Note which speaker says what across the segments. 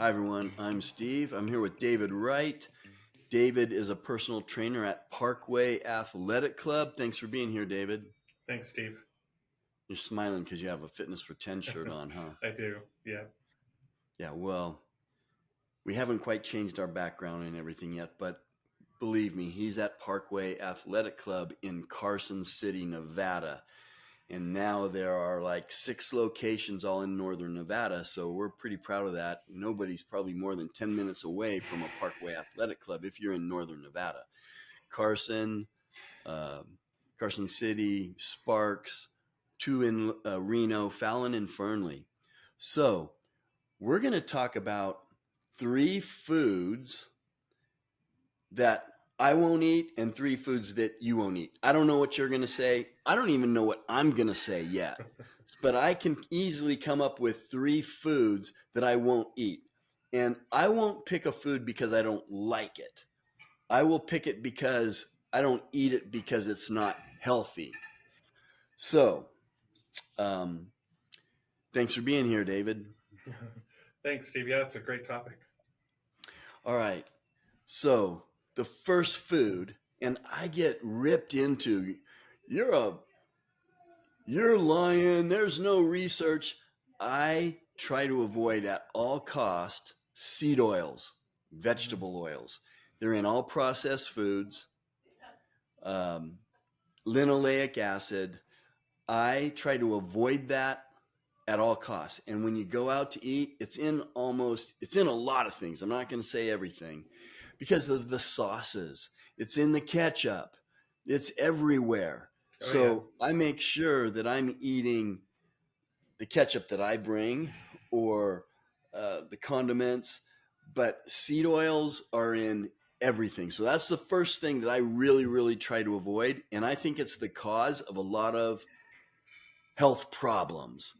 Speaker 1: Hi, everyone. I'm Steve. I'm here with David Wright. David is a personal trainer at Parkway Athletic Club. Thanks for being here, David.
Speaker 2: Thanks, Steve.
Speaker 1: You're smiling because you have a Fitness for 10 shirt on, huh?
Speaker 2: I do. Yeah.
Speaker 1: Yeah, well, we haven't quite changed our background and everything yet, but believe me, he's at Parkway Athletic Club in Carson City, Nevada. And now there are like 6 locations all in northern Nevada. So we're pretty proud of that. Nobody's probably more than 10 minutes away from a Parkway Athletic Club if you're in northern Nevada. Carson, uh, Carson City, Sparks, 2 in Reno, Fallon, and Fernley. So we're going to talk about 3 foods that I won't eat and 3 foods that you won't eat. I don't know what you're going to say. I don't even know what I'm going to say yet. But I can easily come up with 3 foods that I won't eat. And I won't pick a food because I don't like it. I will pick it because I don't eat it because it's not healthy. So, um, thanks for being here, David.
Speaker 2: Thanks, Steve. Yeah, it's a great topic.
Speaker 1: All right. So, the first food, and I get ripped into, you're a you're lying. There's no research. I try to avoid at all cost seed oils,
Speaker 2: Mhm.
Speaker 1: vegetable oils. They're in all processed foods. Um, Linoleic acid. I try to avoid that at all costs. And when you go out to eat, it's in a lot of things. I'm not going to say everything because of the sauces. It's in the ketchup. It's everywhere.
Speaker 2: Oh, yeah.
Speaker 1: So I make sure that I'm eating the ketchup that I bring or the condiments, but seed oils are in everything. So that's the first thing that I really, really try to avoid. And I think it's the cause of a lot of health problems.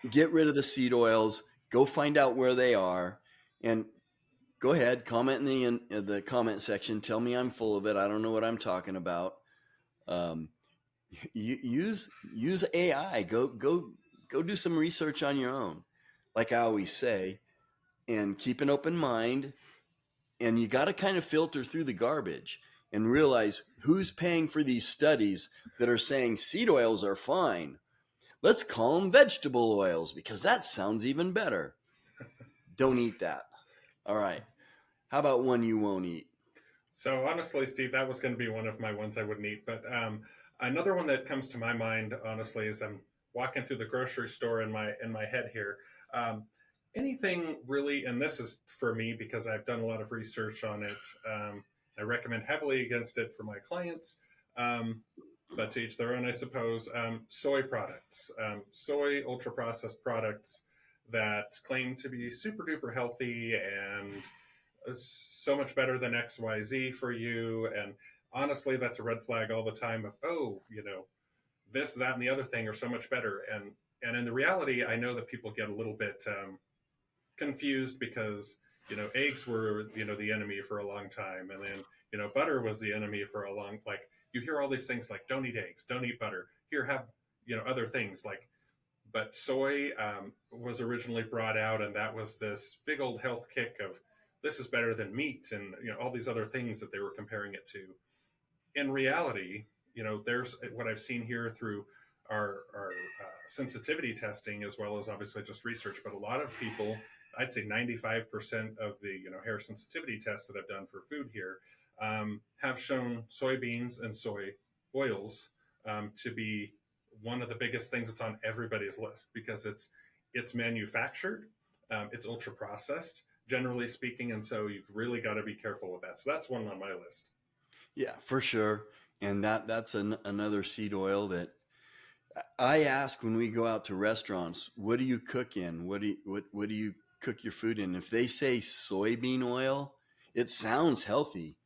Speaker 1: Get rid of the seed oils, go find out where they are, and go ahead, comment in the comment section. Tell me I'm full of it. I don't know what I'm talking about. Um, use AI. Go do some research on your own. Like I always say, and keep an open mind. And you got to kind of filter through the garbage and realize who's paying for these studies that are saying seed oils are fine. Let's call them vegetable oils because that sounds even better. Don't eat that. All right. How about one you won't eat?
Speaker 2: So honestly, Steve, that was going to be one of my ones I wouldn't eat. But another one that comes to my mind, honestly, as I'm walking through the grocery store in my head here. Um, Anything really, and this is for me because I've done a lot of research on it. I recommend heavily against it for my clients. Um, but to each their own, I suppose. Soy products, soy ultra processed products that claim to be super duper healthy and so much better than XYZ for you. And honestly, that's a red flag all the time of, oh, this, that, and the other thing are so much better. And in the reality, I know that people get a little bit confused because eggs were the enemy for a long time, and then butter was the enemy for a long, like, you hear all these things like don't eat eggs, don't eat butter, here have other things like, but soy was originally brought out, and that was this big old health kick of this is better than meat, and all these other things that they were comparing it to. In reality, there's what I've seen here through our sensitivity testing, as well as obviously just research. But a lot of people, I'd say 95% of the hair sensitivity tests that I've done for food here, have shown soybeans and soy oils to be one of the biggest things that's on everybody's list because it's manufactured, it's ultra processed, generally speaking, and so you've really got to be careful with that. So that's one on my list.
Speaker 1: Yeah, for sure. And that's another seed oil that I ask when we go out to restaurants. What do you cook in? What do you cook your food in? If they say soybean oil, it sounds healthy.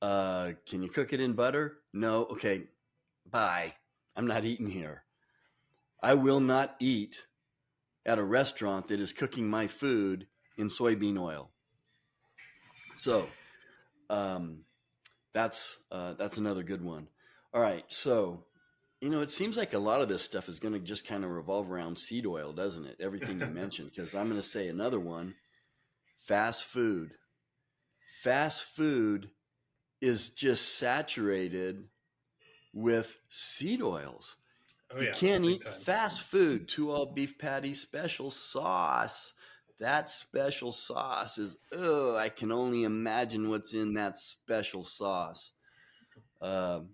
Speaker 1: Can you cook it in butter? No. Okay, bye. I'm not eating here. I will not eat at a restaurant that is cooking my food in soybean oil. So um, that's another good one. All right, so It seems like a lot of this stuff is going to just kind of revolve around seed oil, doesn't it? Everything you mentioned, because I'm going to say another one, fast food. Fast food is just saturated with seed oils.
Speaker 2: Oh
Speaker 1: You
Speaker 2: yeah,
Speaker 1: can't
Speaker 2: big
Speaker 1: eat
Speaker 2: time.
Speaker 1: fast food. 2 all beef patty special sauce. That special sauce is, oh, I can only imagine what's in that special sauce. Um,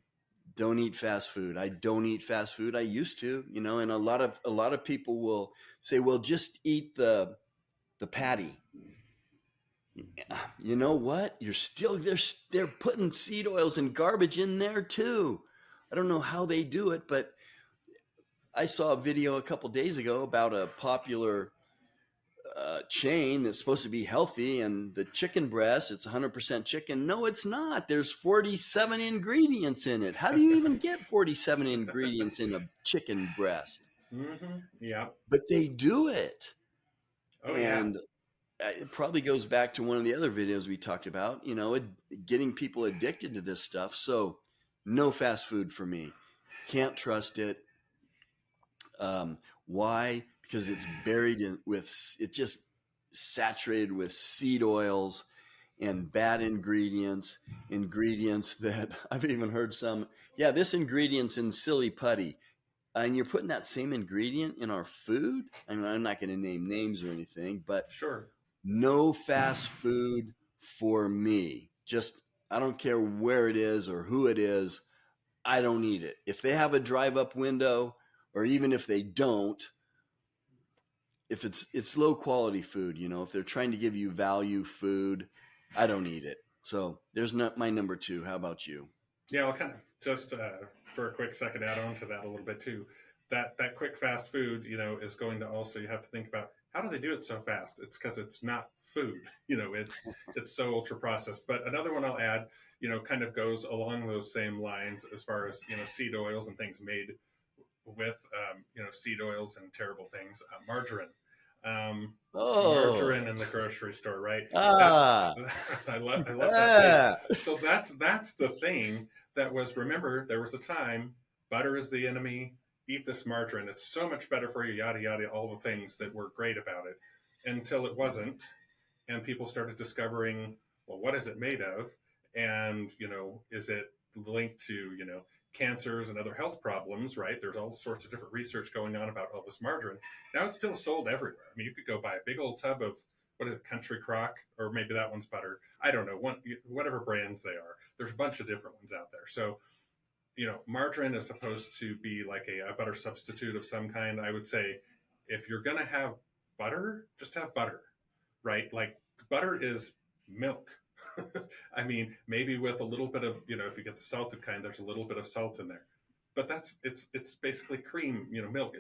Speaker 1: don't eat fast food. I don't eat fast food. I used to, and a lot of people will say, well, just eat the patty. You know what? You're still they're putting seed oils and garbage in there too. I don't know how they do it, but I saw a video a couple days ago about a popular chain that's supposed to be healthy, and the chicken breast, it's 100% chicken. No, it's not. There's 47 ingredients in it. How do you even get 47 ingredients in a chicken breast?
Speaker 2: Yeah.
Speaker 1: But they do it.
Speaker 2: Oh yeah.
Speaker 1: And it probably goes back to one of the other videos we talked about, getting people addicted to this stuff. So, no fast food for me. Can't trust it. Why? Because it's buried it just saturated with seed oils and bad ingredients that I've even heard some, yeah, this ingredient's in silly putty. And you're putting that same ingredient in our food? I mean, I'm not going to name names or anything, but
Speaker 2: Sure.
Speaker 1: no fast food for me. Just, I don't care where it is or who it is. I don't eat it. If they have a drive up window, or even if they don't, if it's low quality food, if they're trying to give you value food, I don't eat it. So there's not my number two. How about you?
Speaker 2: Yeah, I'll kind of just for a quick second add on to that a little bit too. That quick fast food, is going to also, you have to think about how do they do it so fast? It's because it's not food, it's so ultra processed. But another one I'll add, kind of goes along those same lines as far as seed oils and things made with seed oils and terrible things, margarine. Um,
Speaker 1: Oh,
Speaker 2: Margarine in the grocery store, right? That
Speaker 1: ah,
Speaker 2: I love that phrase.
Speaker 1: ah.
Speaker 2: So that's the thing that was. Remember, there was a time butter is the enemy. Eat this margarine. It's so much better for you. Yada yada. All the things that were great about it, until it wasn't, and people started discovering, well, what is it made of, and is it linked to cancers and other health problems, right? There's all sorts of different research going on about all this margarine. Now it's still sold everywhere. I mean, you could go buy a big old tub of, what is it, Country Crock, or maybe that one's butter. I don't know, whatever brands they are. There's a bunch of different ones out there. So, margarine is supposed to be like a butter substitute of some kind. I would say if you're going to have butter, just have butter, right? Like butter is milk. I mean, maybe with a little bit of, if you get the salted kind, there's a little bit of salt in there. But it's basically cream, milk.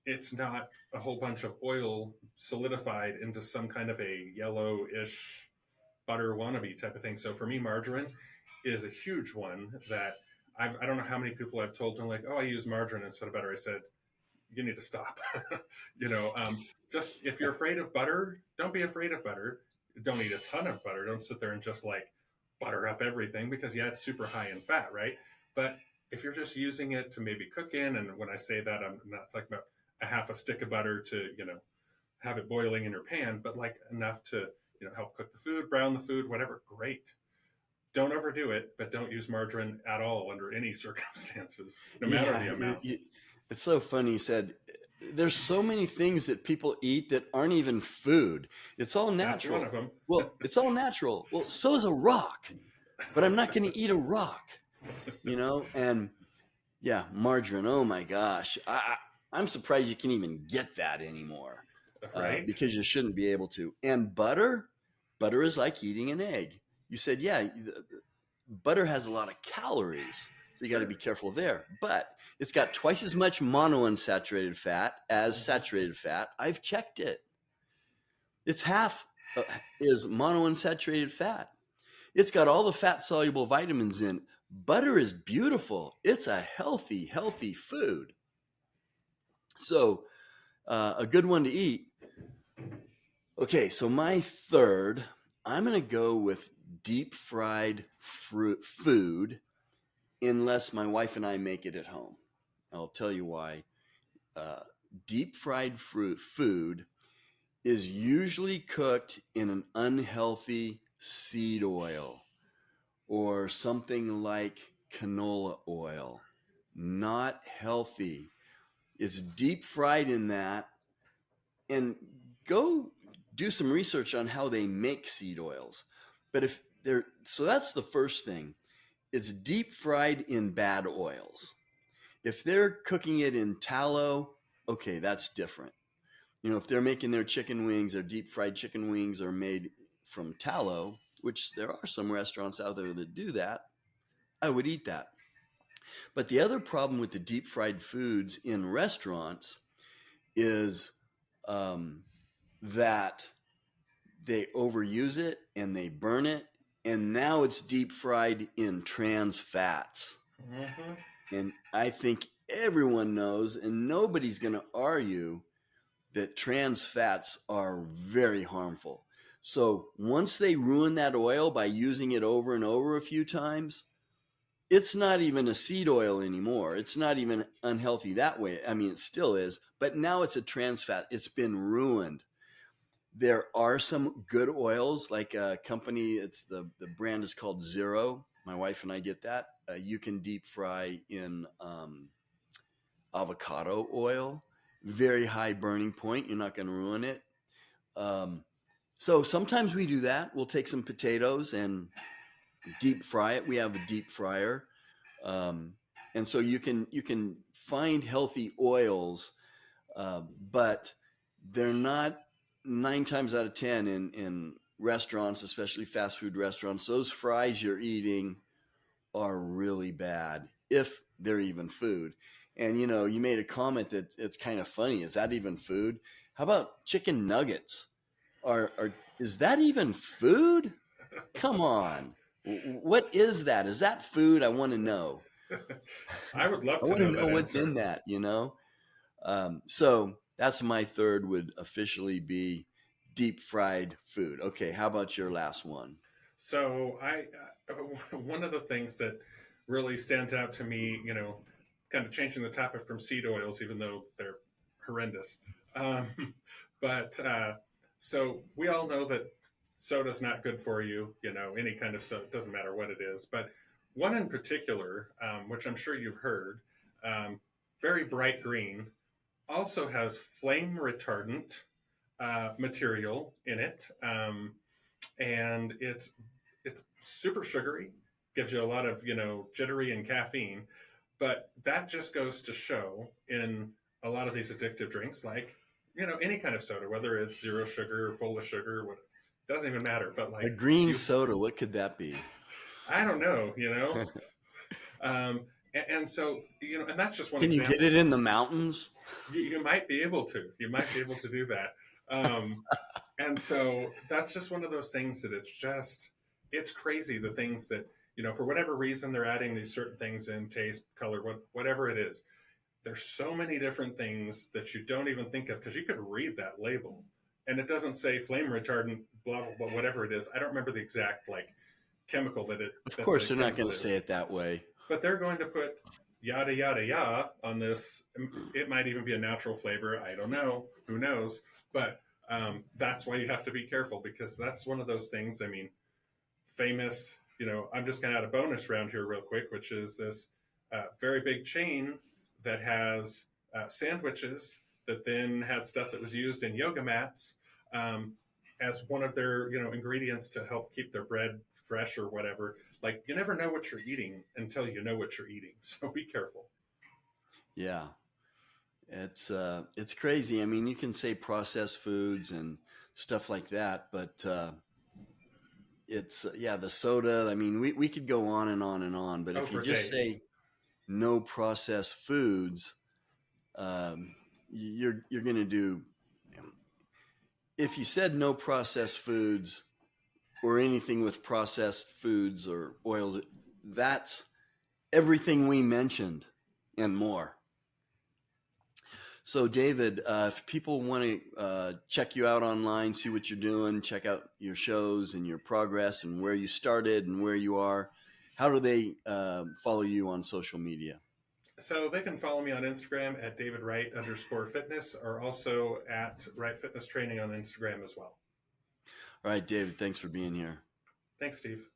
Speaker 2: It's not a whole bunch of oil solidified into some kind of a yellowish butter wannabe type of thing. So for me, margarine is a huge one that I don't know how many people I've told them, like, oh, I use margarine instead of butter. I said, you need to stop. Just if you're afraid of butter, don't be afraid of butter. Don't eat a ton of butter. Don't sit there and just like butter up everything, because yeah, it's super high in fat, right? But if you're just using it to maybe cook in, and when I say that, I'm not talking about a half a stick of butter to have it boiling in your pan, but like enough to help cook the food, brown the food, whatever. Great. Don't overdo it, but don't use margarine at all under any circumstances, no matter
Speaker 1: Yeah,
Speaker 2: the amount.
Speaker 1: it's so funny. You said there's so many things that people eat that aren't even food. It's all
Speaker 2: That's one
Speaker 1: natural.
Speaker 2: of them.
Speaker 1: Well, it's all natural. Well, so is a rock, but I'm not going to eat a rock, And yeah, margarine. Oh my gosh, I'm surprised you can even get that anymore,
Speaker 2: Right?
Speaker 1: because you shouldn't be able to. And butter is like eating an egg. You said, yeah, butter has a lot of calories, so you got to be
Speaker 2: Sure.
Speaker 1: careful there. But it's got twice as much monounsaturated fat as
Speaker 2: Mm-hmm.
Speaker 1: saturated fat. I've checked it. It's half is monounsaturated fat. It's got all the fat soluble vitamins in. Butter is beautiful. It's a healthy food. So a good one to eat. Okay, so my third, I'm going to go with deep fried food. unless my wife and I make it at home. I'll tell you why. Uh, Deep fried food is usually cooked in an unhealthy seed oil or something like canola oil. Not healthy. It's deep fried in that. And go do some research on how they make seed oils. But if they're, so that's the first thing. It's deep fried in bad oils. If they're cooking it in tallow, okay, that's different. If they're making their chicken wings, their deep fried chicken wings are made from tallow, which there are some restaurants out there that do that, I would eat that. But the other problem with the deep fried foods in restaurants is that they overuse it and they burn it. And now it's deep fried in trans fats.
Speaker 2: Mm-hmm.
Speaker 1: And I think everyone knows, and nobody's going to argue, that trans fats are very harmful. So once they ruin that oil by using it over and over a few times, it's not even a seed oil anymore. It's not even unhealthy that way. I mean, it still is, but now it's a trans fat. It's been ruined. There are some good oils, like a company, the brand is called Zero. My wife and I get that. You can deep fry in avocado oil, very high burning point. You're not going to ruin it. So sometimes we do that. We'll take some potatoes and deep fry it. We have a deep fryer. And so you can find healthy oils, but they're not 9 times out of 10 in restaurants, especially fast food restaurants. Those fries you're eating are really bad, if they're even food. And you made a comment that it's kind of funny. Is that even food? How about chicken nuggets? Are is that even food? Come on. What is that? Is that food? I want to know.
Speaker 2: I would love
Speaker 1: I
Speaker 2: to
Speaker 1: want to
Speaker 2: know
Speaker 1: know
Speaker 2: that
Speaker 1: what's
Speaker 2: answer.
Speaker 1: in that, So that's my third, would officially be deep fried food. Okay, how about your last one?
Speaker 2: So one of the things that really stands out to me, kind of changing the topic from seed oils, even though they're horrendous. Um, but so we all know that soda's not good for you. Any kind of soda, doesn't matter what it is. But one in particular, which I'm sure you've heard, um, very bright green, also has flame retardant material in it. And it's super sugary, gives you a lot of jittery and caffeine, but that just goes to show in a lot of these addictive drinks, like any kind of soda, whether it's zero sugar or full of sugar, what doesn't even matter. But
Speaker 1: A
Speaker 2: like
Speaker 1: green
Speaker 2: you,
Speaker 1: soda, what could that be?
Speaker 2: I don't know, and so and that's just one
Speaker 1: Can you get
Speaker 2: example.
Speaker 1: it in the mountains?
Speaker 2: You might be able to, do that. Um, and so that's just one of those things that it's crazy, the things that for whatever reason they're adding these certain things in, taste, color, whatever it is. There's so many different things that you don't even think of, because you could read that label and it doesn't say flame retardant, blah blah blah, whatever it is. I don't remember the exact chemical
Speaker 1: Of
Speaker 2: that the
Speaker 1: course, they're not going
Speaker 2: chemical
Speaker 1: to
Speaker 2: is,
Speaker 1: say it that way.
Speaker 2: but they're going to put yada yada yada on this. It might even be a natural flavor. I don't know. Who knows? But that's why you have to be careful, because that's one of those things. I mean, famous. I'm just going to add a bonus round here real quick, which is this very big chain that has sandwiches that then had stuff that was used in yoga mats um, as one of their ingredients to help keep their bread fresh or whatever. Like, you never know what you're eating until you know what you're eating, so be careful.
Speaker 1: Yeah, it's crazy. I mean, you can say processed foods and stuff like that, but it's yeah, the soda. I mean, we could go on and on and on, but
Speaker 2: Oh,
Speaker 1: if you
Speaker 2: for
Speaker 1: just
Speaker 2: days.
Speaker 1: say no processed foods, you're going to do. If you said no processed foods or anything with processed foods or oils, that's everything we mentioned and more. So, David, if people want to check you out online, see what you're doing, check out your shows and your progress and where you started and where you are, how do they follow you on social media?
Speaker 2: So they can follow me on Instagram at davidwright_fitness, or also at Wright Fitness Training on Instagram as well.
Speaker 1: All right, David, thanks for being here.
Speaker 2: Thanks, Steve.